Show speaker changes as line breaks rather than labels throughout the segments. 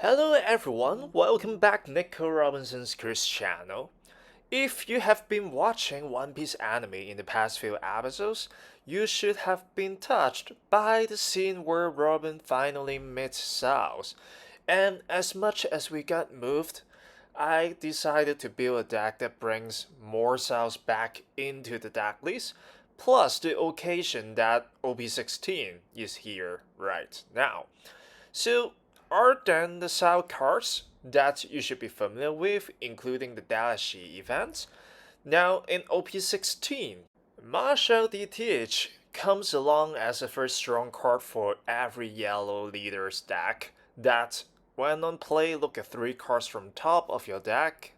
Hello everyone, welcome back Nico Robinson's Chris channel. If you have been watching One Piece anime in the past few episodes, you should have been touched by the scene where Robin finally meets Saul. And as much as we got moved, I decided to build a deck that brings more Sauls back into the deck list, plus the occasion that OP16 is here right now. So, are then the side cards that you should be familiar with, including the Dereshi events. Now, in OP16, Marshall DTH comes along as the first strong card for every yellow leader's deck that, when on play, look at 3 cards from top of your deck,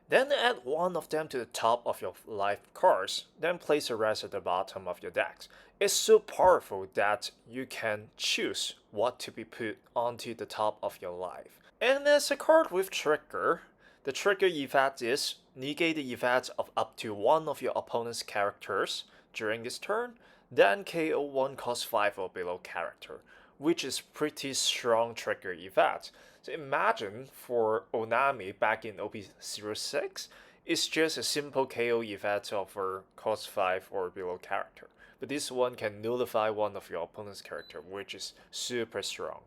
then add one of them to the top of your life cards, then place the rest at the bottom of your decks. It's so powerful that you can choose what to be put onto the top of your life. And as a card with trigger, the trigger effect is negate the effect of up to one of your opponent's characters during this turn, then KO one cost 5 or below character, which is pretty strong trigger effect. So imagine for Onami back in OP06, it's just a simple KO effect of a cost 5 or below character. But this one can nullify one of your opponent's character, which is super strong.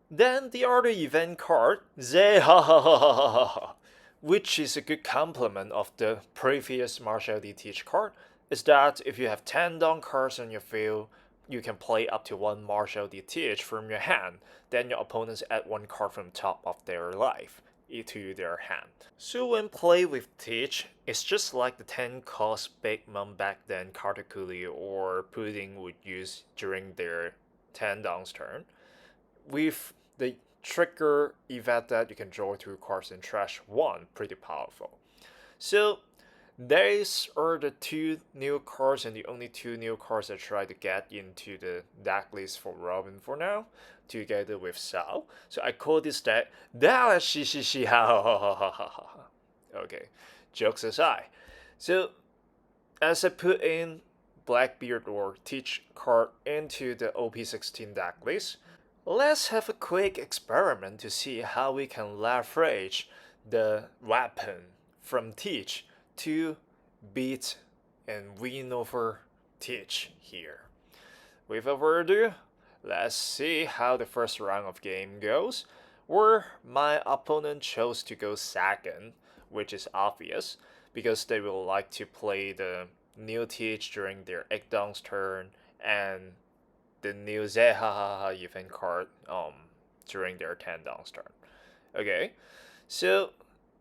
Then the other event card, Zehahahaha, which is a good complement of the previous Martial DTH card, is that if you have 10 down cards on your field, you can play up to 1 Martial DTH from your hand, then your opponents add 1 card from top of their life into their hand. So when played with Teach, it's just like the 10 cost Big Mom back then Katakuri or Pudding would use during their 10 downs turn, with the trigger event that you can draw 2 cards and trash 1, pretty powerful. So these are the 2 new cards and the only 2 new cards I try to get into the deck list for Robin for now, together with Saul. So I call this deck Dereshishishishishi. Okay, jokes aside. So as I put in Blackbeard or Teach card into the OP16 deck list, let's have a quick experiment to see how we can leverage the weapon from Teach to beat and win over Teach here. Without further ado, let's see how the first round of game goes, where my opponent chose to go second, which is obvious, because they will like to play the new Teach during their 8 downs turn and the new Zehahaha event card during their 10 downs turn. Okay, so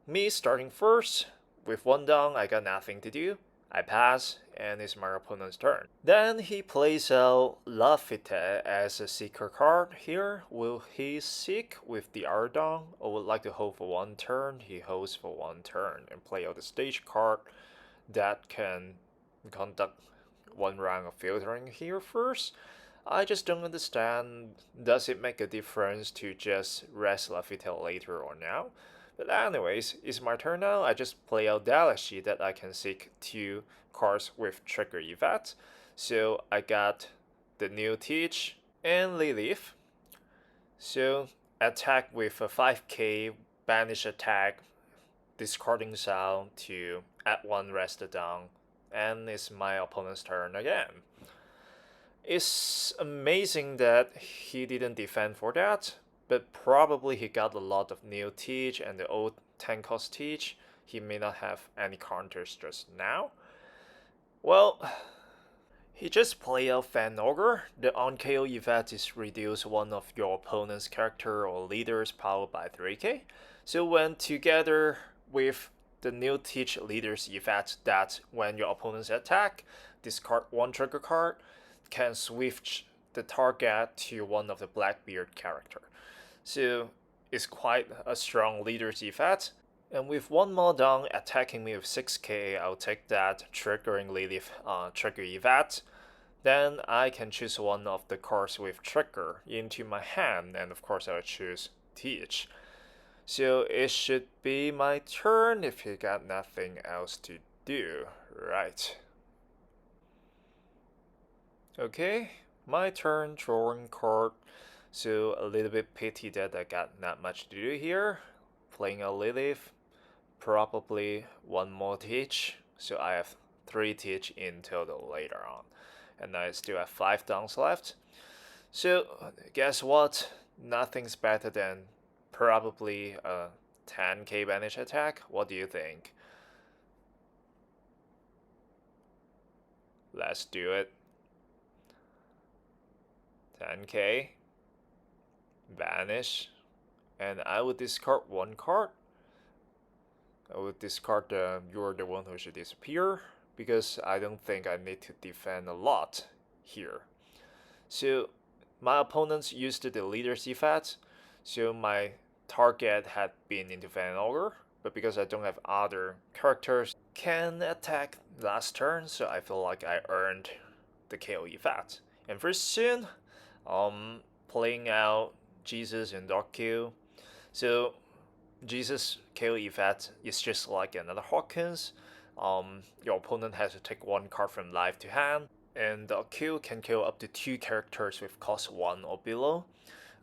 me starting first. With 1 down, I got nothing to do. I pass, and it's my opponent's turn. Then he plays out Lafitte as a seeker card here. Will he seek with the R down, or would like to hold for 1 turn? He holds for 1 turn and play out the stage card that can conduct 1 round of filtering here first. I just don't understand, does it make a difference to just rest Lafitte later or now? But anyways, it's my turn now. I just play out Dereshi that I can seek 2 cards with trigger effect. So I got the new Teach and Lilith. So attack with a 5k, banish attack, discarding sound to add 1 rest down, and it's my opponent's turn again. It's amazing that he didn't defend for that, but probably he got a lot of new Teach and the old 10 cost Teach. He may not have any counters just now. Well, he just played out Fan Ogre. The on KO effect is reduce one of your opponent's character or leader's power by 3k. So when together with the new Teach leader's effect that when your opponents attack, discard 1 trigger card, can switch the target to one of the Blackbeard character. So it's quite a strong leader's effect. And with 1 more down attacking me with 6k, I'll take that triggering Lilith trigger effect. Then I can choose one of the cards with trigger into my hand, and of course I'll choose Teach. So it should be my turn if he got nothing else to do, right? Okay, my turn drawing card. So a little bit pity that I got not much to do here. Playing a Lilith, probably one more teach. So I have 3 teach in total later on. And I still have 5 downs left. So guess what? Nothing's better than probably a 10k banish attack. What do you think? Let's do it. 10k, banish, and I would discard 1 card. I would discard the you're the one who should disappear because I don't think I need to defend a lot here. So my opponents used the leader's effect, so my target had been into Van Ogre, but because I don't have other characters can attack last turn, so I feel like I earned the KO effect. And very soon, playing out Jesus and Dark Q. So Jesus KO effect is just like another Hawkins. Your opponent has to take 1 card from life to hand, and the Q can kill up to 2 characters with cost 1 or below.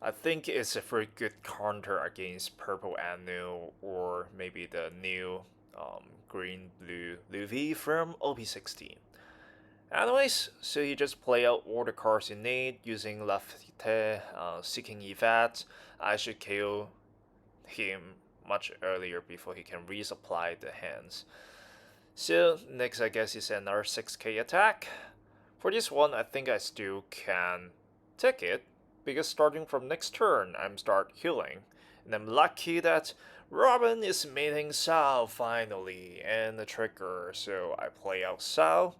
I think it's a very good counter against Purple Anu or maybe the new green blue Luffy from OP16. Anyways, so you just play out all the cards you need using Lafitte, Seeking Effect. I should KO him much earlier before he can resupply the hands. So next I guess is another 6k attack. For this one I think I still can take it, because starting from next turn I'm start healing. And I'm lucky that Robin is meeting Saul finally, and the trigger, so I play out Saul.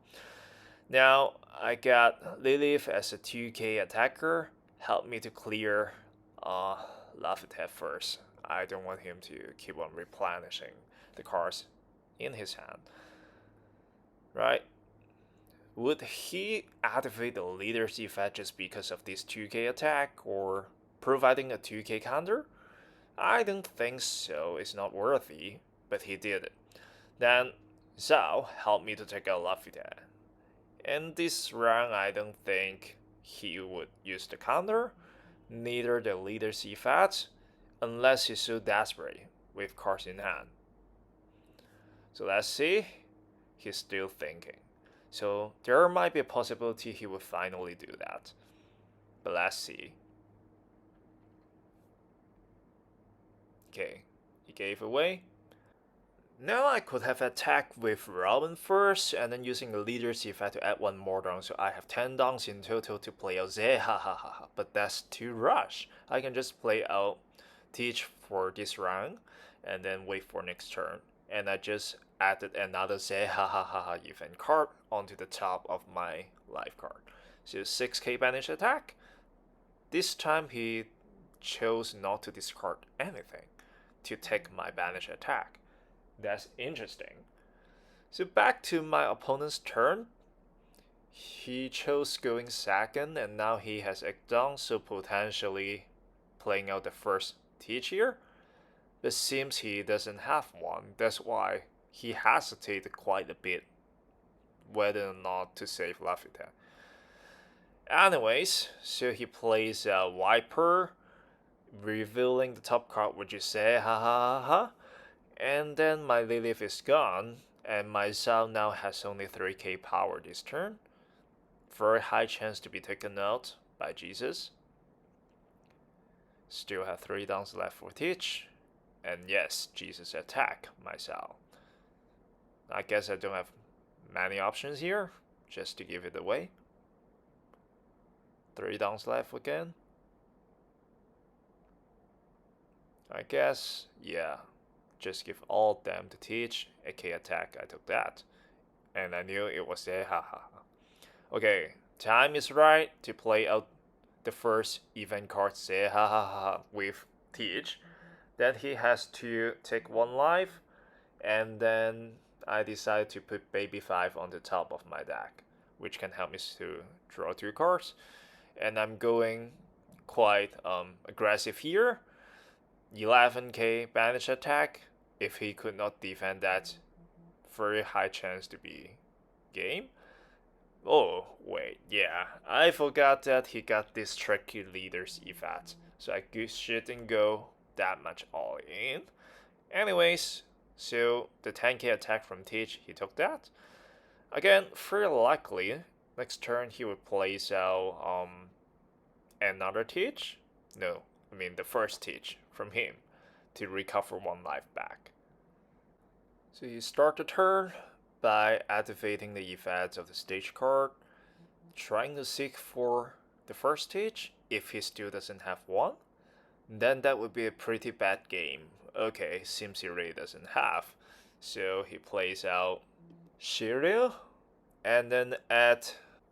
Now I got Lilith as a 2k attacker, help me to clear Lafitte first. I don't want him to keep on replenishing the cards in his hand. Right? Would he activate the leader's effect just because of this 2k attack or providing a 2k counter? I don't think so, it's not worthy, but he did it. Then Zhao helped me to take out Lafitte. In this round, I don't think he would use the counter, neither the leader's effect, unless he's so desperate with cards in hand. So let's see, he's still thinking. So there might be a possibility he would finally do that. But let's see. Okay, he gave away. Now I could have attacked with Robin first and then using the leader's effect to add 1 more down, so I have 10 downs in total to play out Zehahaha. But that's too rush. I can just play out Teach for this round and then wait for next turn. And I just added another Zehahaha event card onto the top of my life card. So 6k banish attack. This time he chose not to discard anything to take my banish attack. That's interesting. So back to my opponent's turn. He chose going second and now he has egg down, so potentially playing out the first teach here. But seems he doesn't have one. That's why he hesitated quite a bit whether or not to save Lafitte. Anyways, so he plays a Viper, revealing the top card, which is Zehahaha. And then my Lilith is gone, and my Zhao now has only 3k power this turn. Very high chance to be taken out by Jesus. Still have 3 downs left for Teach. And yes, Jesus attack my Zhao. I guess I don't have many options here, just to give it away. 3 downs left again. I guess, yeah. Just give all of them to Teach, AK attack, I took that. And I knew it was there, haha. Okay, time is right to play out the first event card, Zehahaha, with Teach. Then he has to take 1 life, and then I decided to put Baby 5 on the top of my deck, which can help me to draw 2 cards. And I'm going quite aggressive here. 11k banish attack. If he could not defend that, very high chance to be game. Oh, wait, yeah, I forgot that he got this tricky leader's effect, so I shouldn't go that much all in. Anyways, so the 10k attack from Teach, he took that. Again, very likely, next turn he would place out another Teach. No, I mean the first Teach from him to recover one life back. So you start the turn by activating the effects of the stage card, trying to seek for the first stage if he still doesn't have one. Then that would be a pretty bad game. Okay, seems he really doesn't have. So he plays out Shiryu and then add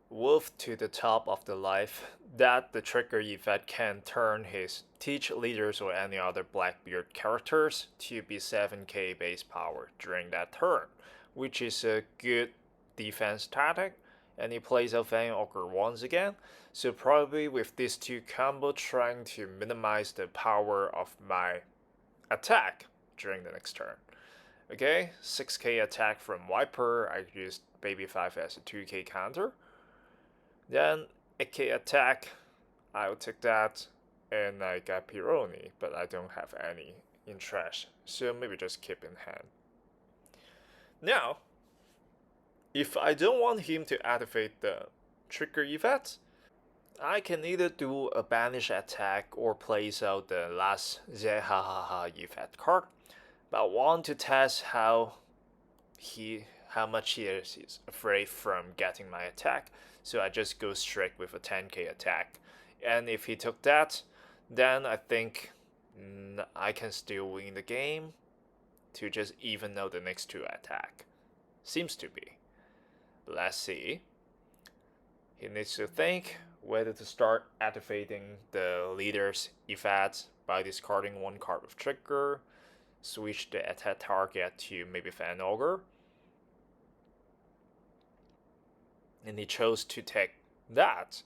Wolf to the top of the life that the trigger effect can turn his teach leaders or any other Blackbeard characters to be 7k base power during that turn, which is a good defense tactic. And he plays out Van Ogre once again, so probably with these two combo trying to minimize the power of my attack during the next turn. Okay, 6k attack from Viper, I used Baby 5 as a 2k counter. Then 8k attack, I'll take that, and I got Pironi, but I don't have any in trash, so maybe just keep in hand. Now, if I don't want him to activate the trigger effect, I can either do a banish attack or place out the last Zehahaha effect card, but I want to test how much he is afraid from getting my attack, so I just go straight with a 10k attack. And if he took that, then I think I can still win the game to just even out the next two attack. Seems to be. Let's see. He needs to think whether to start activating the leader's effect by discarding one card with trigger, switch the attack target to maybe Fan Ogre. And he chose to take that,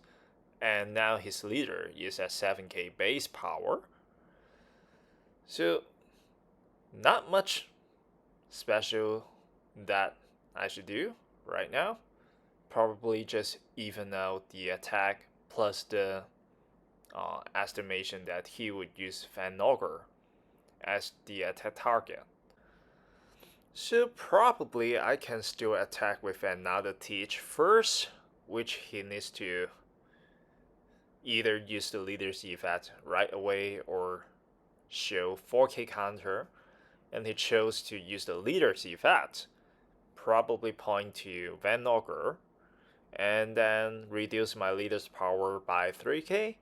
and now his leader is at 7k base power. So, not much special that I should do right now. Probably just even out the attack plus the estimation that he would use Van Ogre as the attack target. So probably I can still attack with another teach first, which he needs to either use the leader's effect right away or show 4k counter, and he chose to use the leader's effect, probably point to Van Ogre, and then reduce my leader's power by 3k.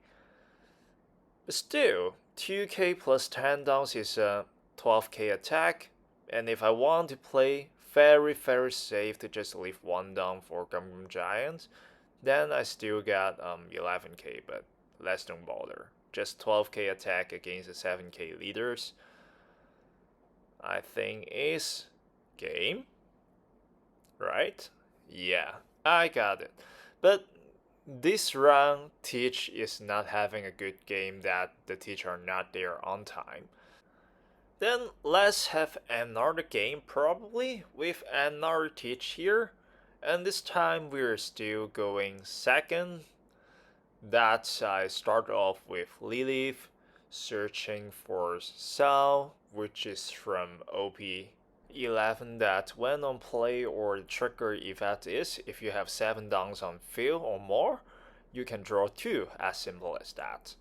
But still, 2k plus 10 downs is a 12k attack, and if I want to play very safe to just leave one down for Gum Giants, then I still got 11k, but let's don't bother. Just 12k attack against the 7k leaders, I think is game, right? Yeah, I got it. But this round, Teach is not having a good game that the Teach are not there on time. Then let's have another game probably with another Teach here. And this time we're still going second. That I start off with Lilith, searching for Saul, which is from OP11 that when on play or the trigger effect is if you have 7 downs on field or more, you can draw 2, as simple as that.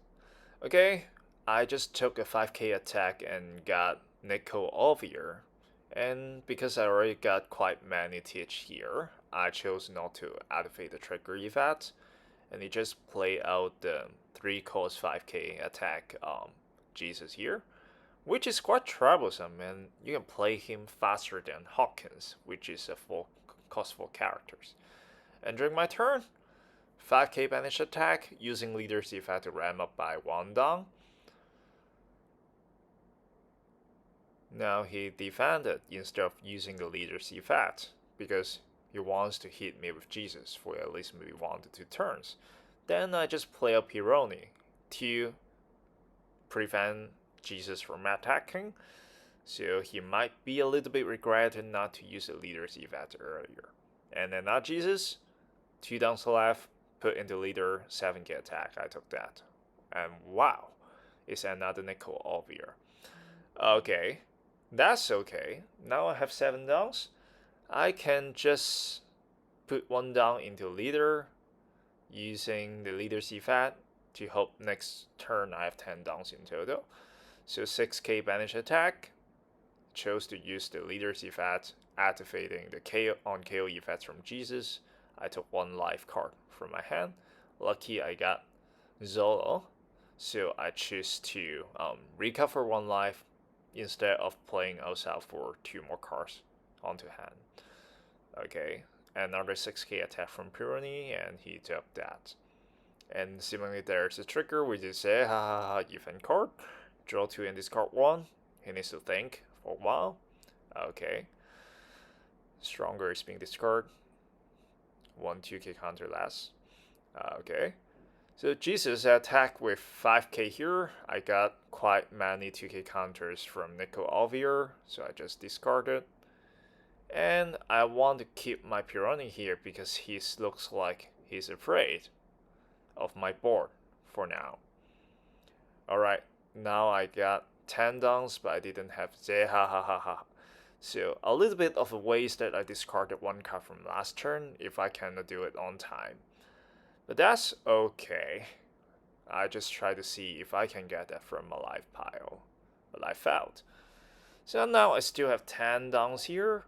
Okay, I just took a 5k attack and got Nico Ovier, and because I already got quite many teach here, I chose not to activate the trigger effect, and it just play out the 3 cost 5k attack Jesus here, which is quite troublesome, and you can play him faster than Hawkins, which is a full cost 4 characters. And during my turn, 5k banish attack using leader's effect to ram up by 1 down. Now he defended instead of using the leader's effect because he wants to hit me with Jesus for at least maybe 1 to 2 turns. Then I just play up Pironi to prevent Jesus from attacking, so he might be a little bit regretted not to use the leader's effect earlier. And then not Jesus, 2 downs left, put into leader, 7k attack. I took that. And wow, it's another nickel Alvear. Okay, that's okay. Now I have 7 downs. I can just put 1 down into leader using the leader's effect to hope next turn I have 10 downs in total. So 6k banish attack. Chose to use the leader's effect, activating the KO on KO effects from Jesus. I took 1 life card from my hand. Lucky I got Zolo, so I choose to recover 1 life instead of playing outside for 2 more cards onto hand. Okay, another 6k attack from Pironi, and he took that. And similarly, there's a trigger which is a event card. Draw 2 and discard 1. He needs to think for a while. Okay. Stronger is being discarded. 1 2k counter less. Okay. So Jesus attack with 5k here. I got quite many 2k counters from Nico Alvear, so I just discarded. And I want to keep my Pironi here because he looks like he's afraid of my board for now. Alright, now I got 10 downs, but I didn't have Zehahaha. So a little bit of a waste that I discarded 1 card from last turn if I cannot do it on time. But that's okay. I just try to see if I can get that from a life pile. But I failed. So now I still have 10 downs here.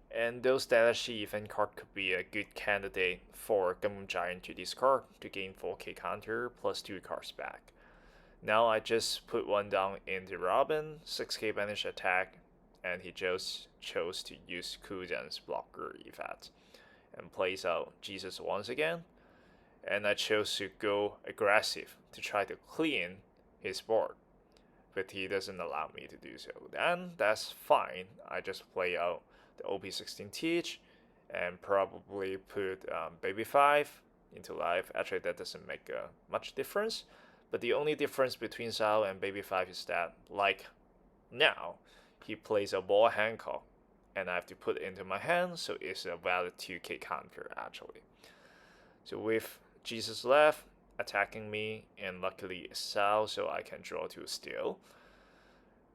And those Dereshi event card could be a good candidate for Gum Giant to discard to gain 4k counter plus 2 cards back. Now I just put 1 down into Robin, 6k banish attack, and he just chose to use Kujan's blocker effect and plays out Jesus once again. And I chose to go aggressive to try to clean his board, but he doesn't allow me to do so. Then that's fine. I just play out the OP16 teach and probably put Baby 5 into life. Actually, that doesn't make much difference. But the only difference between Sao and Baby 5 is that, like now, he plays a ball Hancock, and I have to put it into my hand, so it's a valid 2k counter actually. So with Jesus left, attacking me, and luckily it's Sao, so I can draw to steal.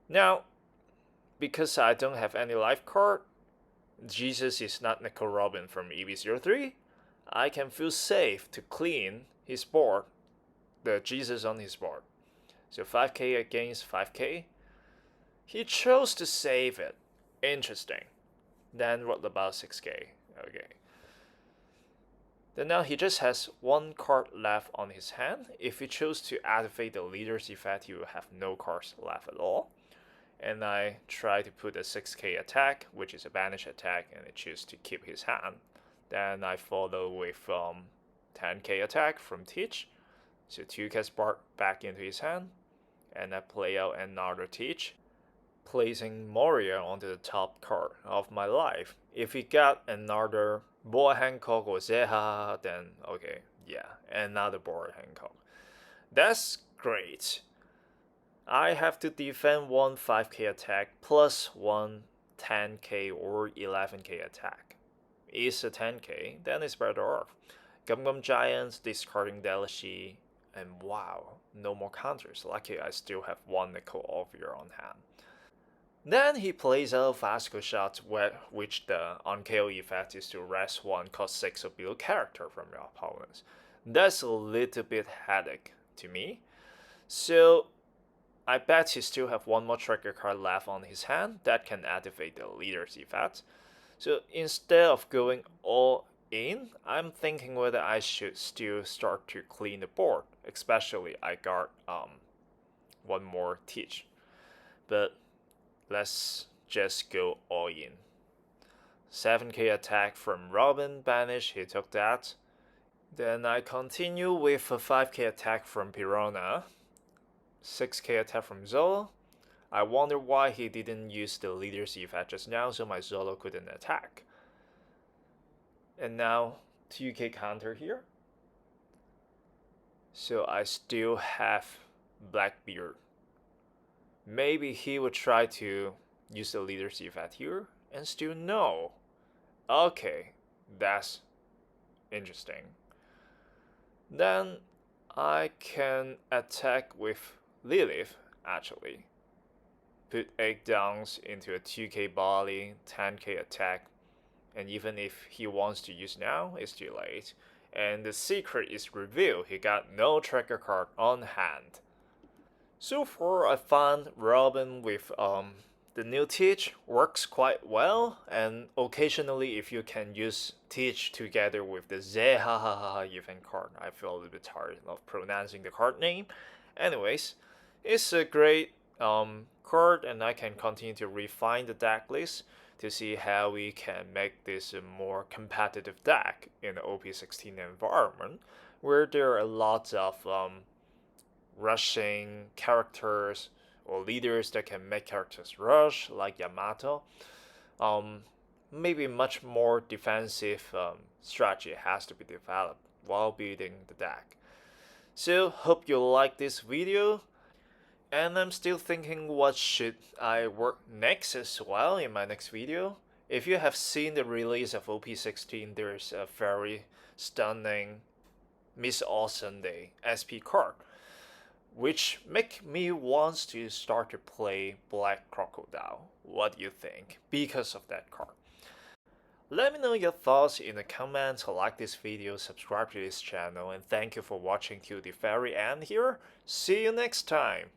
Now, because I don't have any life card, Jesus is not Nickel Robin from EV03, I can feel safe to clean his board, the Jesus on his board. So 5k against 5k. He chose to save it. Interesting. Then what about 6k? Okay. Then now he just has 1 card left on his hand. If he chose to activate the leader's effect, he will have no cards left at all. And I try to put a 6k attack, which is a banish attack, and I choose to keep his hand. Then I follow with 10k attack from Teach. So 2k spark back into his hand. And I play out another Teach, placing Moria onto the top card of my life. If he got another Boa Hancock or Zeha, then okay, yeah, another Boa Hancock. That's great. I have to defend 1 5k attack plus 1 10k or 11k attack. Is a 10k, then it's better off. Gum Giants discarding Dereshi, and wow, no more counters. Lucky I still have 1 nickel Alvear on hand. Then he plays out Vasco Shot, which the on KO effect is to rest 1 cost 6 or below character from your opponents. That's a little bit headache to me. So I bet he still have 1 more trigger card left on his hand that can activate the leader's effect. So instead of going all in, I'm thinking whether I should still start to clean the board. Especially I got 1 more Teach. But let's just go all in. 7k attack from Robin, banish, he took that. Then I continue with a 5k attack from Pirona. 6k attack from Zolo. I wonder why he didn't use the leader's effect just now, so my Zolo couldn't attack. And now 2k counter here. So I still have Blackbeard. Maybe he would try to use the leader's effect here and still no. Okay, that's interesting. Then I can attack with Lilith, actually. Put 8 downs into a 2k body, 10k attack, and even if he wants to use now, it's too late. And the secret is revealed, he got no tracker card on hand. So far I found Robin with the new Teach works quite well, and occasionally if you can use Teach together with the Zehahaha event card, I feel a little bit tired of pronouncing the card name. Anyways, it's a great card, and I can continue to refine the deck list to see how we can make this a more competitive deck in the OP16 environment, where there are lots of rushing characters or leaders that can make characters rush, like Yamato. Maybe much more defensive strategy has to be developed while building the deck. So hope you like this video, and I'm still thinking what should I work next as well in my next video. If you have seen the release of OP16, there's a very stunning Miss All Sunday SP card, which make me want to start to play Black Crocodile. What do you think because of that card? Let me know your thoughts in the comments, like this video, subscribe to this channel, and thank you for watching till the very end here. See you next time.